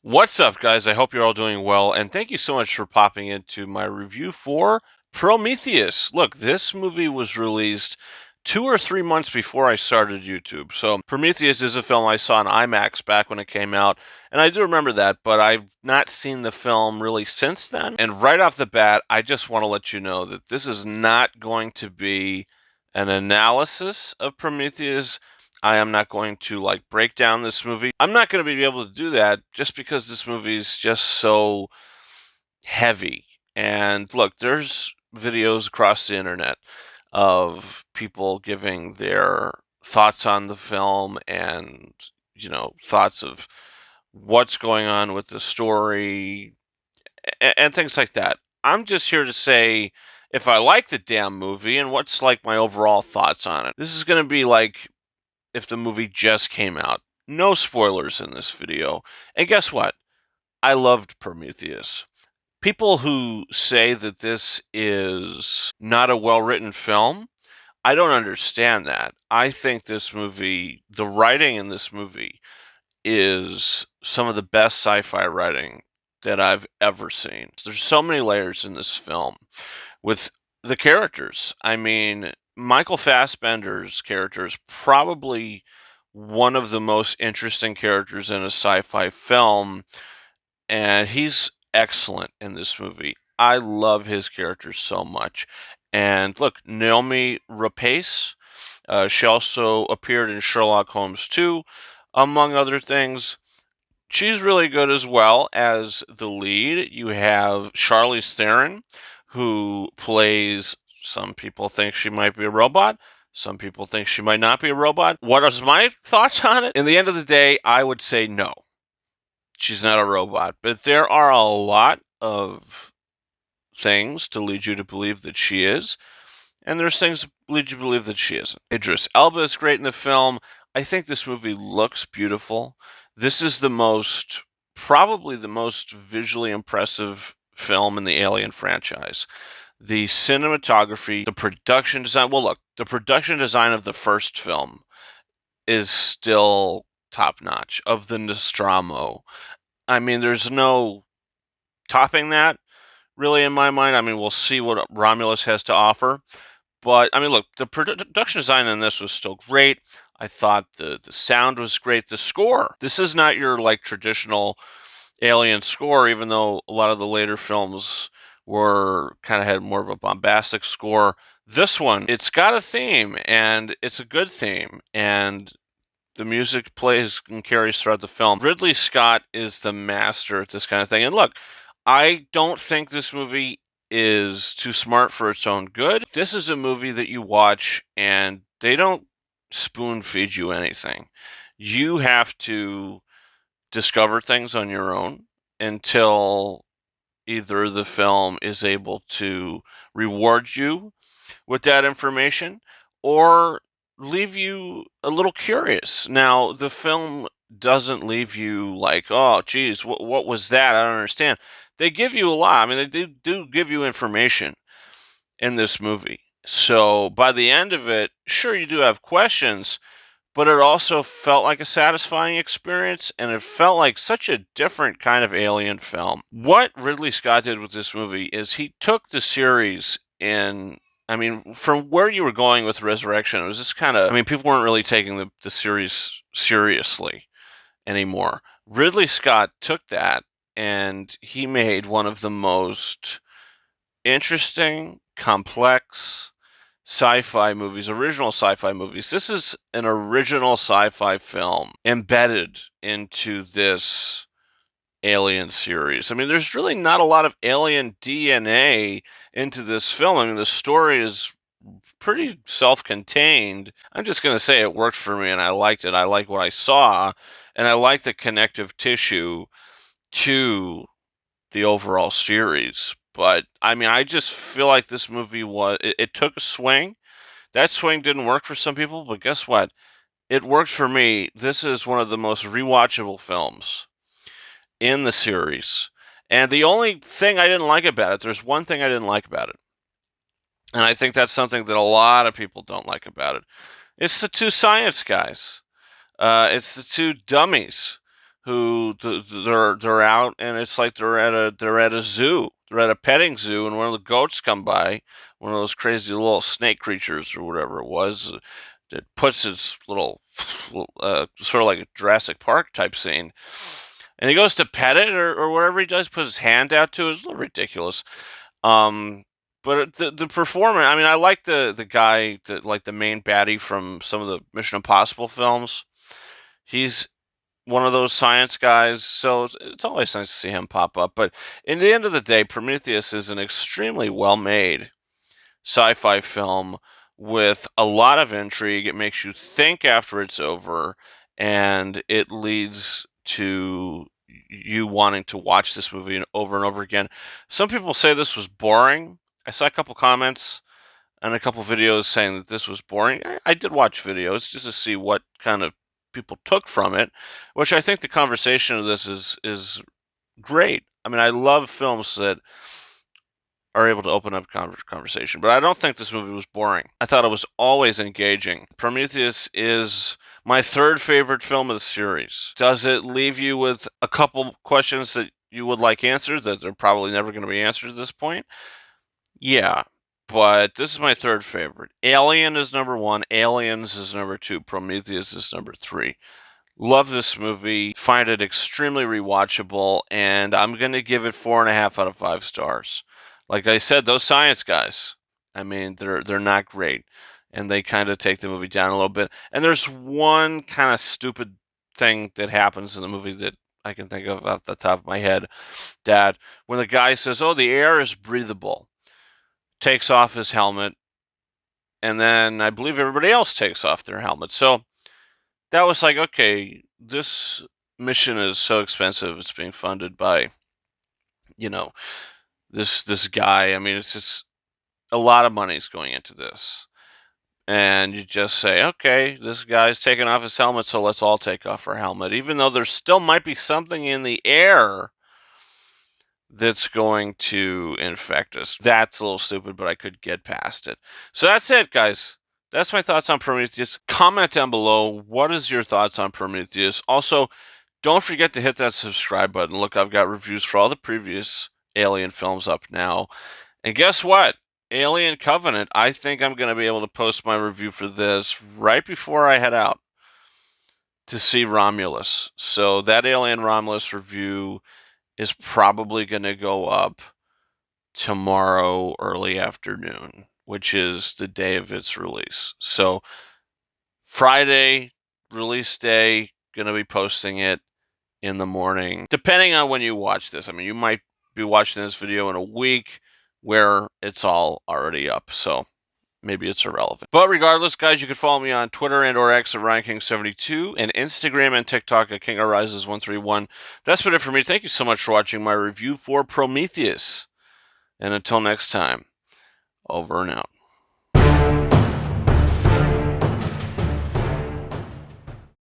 What's up, guys? I hope you're all doing well, and thank you so much for popping into my review for Prometheus. Look, this movie was released 2 or 3 months before I started YouTube. So, Prometheus is a film I saw in IMAX back when it came out, and I do remember that, but I've not seen the film really since then. And right off the bat, I just want to let you know that this is not going to be an analysis of Prometheus. I am not going to break down this movie. I'm not going to be able to do that just because this movie is just so heavy. And look, there's videos across the internet of people giving their thoughts on the film and, thoughts of what's going on with the story and things like that. I'm just here to say if I like the damn movie and what's my overall thoughts on it. This is going to be like if the movie just came out. No spoilers in this video. And guess what? I loved Prometheus. People who say that this is not a well written film, I don't understand that. I think this movie, the writing in this movie, is some of the best sci fi writing that I've ever seen. There's so many layers in this film with the characters. I mean, Michael Fassbender's character is probably one of the most interesting characters in a sci-fi film, and he's excellent in this movie. I love his character so much. And look, Naomi Rapace, she also appeared in Sherlock Holmes 2, among other things. She's really good as well as the lead. You have Charlize Theron, who plays, some people think she might be a robot. Some people think she might not be a robot. What is my thoughts on it? In the end of the day, I would say no. She's not a robot. But there are a lot of things to lead you to believe that she is. And there's things that lead you to believe that she isn't. Idris Elba is great in the film. I think this movie looks beautiful. This is probably the most visually impressive film in the Alien franchise. The cinematography, the production design. Well, look, the production design of the first film is still top notch, of the Nostromo. I mean, there's no topping that, really, in my mind. I mean, we'll see what Romulus has to offer. But I mean, look, the production design in this was still great. I thought the sound was great. The score. This is not your traditional Alien score, even though a lot of the later films were kind of had more of a bombastic score. This one, it's got a theme, and it's a good theme, and the music plays and carries throughout the film. Ridley Scott is the master at this kind of thing. And look, I don't think this movie is too smart for its own good. This is a movie that you watch and they don't spoon feed you anything. You have to discover things on your own until either the film is able to reward you with that information or leave you a little curious. Now, the film doesn't leave you like, oh, geez, what was that? I don't understand. They give you a lot. I mean, they do give you information in this movie. So by the end of it, sure, you do have questions, but it also felt like a satisfying experience, and it felt like such a different kind of alien film. What Ridley Scott did with this movie is he took the series in. I mean, from where you were going with Resurrection, it was just kind of. I mean, people weren't really taking the series seriously anymore. Ridley Scott took that and he made one of the most interesting, complex sci-fi movies, original sci-fi movies. This is an original sci-fi film embedded into this Alien series. I mean, there's really not a lot of Alien DNA into this film. I mean, the story is pretty self-contained. I'm just going to say it worked for me and I liked it. I like what I saw and I like the connective tissue to the overall series. But I mean, I just feel like this movie it took a swing. That swing didn't work for some people, but guess what? It worked for me. This is one of the most rewatchable films in the series. And the only thing I didn't like about it, there's one thing I didn't like about it. And I think that's something that a lot of people don't like about it. It's the two science guys. It's the two dummies they're out, and it's like they're at a zoo. They're at a petting zoo, and one of the goats come by, one of those crazy little snake creatures or whatever it was, that puts its little sort of like a Jurassic Park type scene, and he goes to pet it or whatever he does, puts his hand out to it. It's a little ridiculous. Um, but the performance, I mean, I like the guy, like the main baddie from some of the Mission Impossible films. He's one of those science guys, so it's always nice to see him pop up. But in the end of the day, Prometheus is an extremely well-made sci-fi film with a lot of intrigue. It makes you think after it's over, and it leads to you wanting to watch this movie over and over again. Some people say this was boring. I saw a couple comments and a couple videos saying that this was boring. I did watch videos just to see what kind of people took from it, which I think the conversation of this is great. I mean, I love films that are able to open up conversation, but I don't think this movie was boring. I thought it was always engaging. Prometheus is my third favorite film of the series. Does it leave you with a couple questions that you would like answered that are probably never going to be answered at this point? Yeah, but this is my third favorite. Alien is number one, Aliens is number two, Prometheus is number three. Love this movie, find it extremely rewatchable, and I'm going to give it 4.5 out of 5 stars. Like I said, those science guys, I mean, they're not great, and they kind of take the movie down a little bit. And there's one kind of stupid thing that happens in the movie that I can think of off the top of my head, that when the guy says, "Oh, the air is breathable," takes off his helmet, and then I believe everybody else takes off their helmet. So that was like, okay, this mission is so expensive. It's being funded by, you know, this guy. I mean, it's just a lot of money is going into this. And you just say, okay, this guy's taking off his helmet, so let's all take off our helmet. Even though there still might be something in the air that's going to infect us. That's a little stupid, but I could get past it. So that's it, guys. That's my thoughts on Prometheus. Comment down below. What is your thoughts on Prometheus? Also, don't forget to hit that subscribe button. Look, I've got reviews for all the previous Alien films up now. And guess what? Alien Covenant. I think I'm going to be able to post my review for this right before I head out to see Romulus. So that Alien Romulus review is probably going to go up tomorrow early afternoon, which is the day of its release. So Friday, release day, going to be posting it in the morning, depending on when you watch this. I mean, you might be watching this video in a week where it's all already up, so maybe it's irrelevant. But regardless, guys, you can follow me on Twitter and or X at RyanKing72 and Instagram and TikTok at KingRises131. That's been it for me. Thank you so much for watching my review for Prometheus. And until next time, over and out.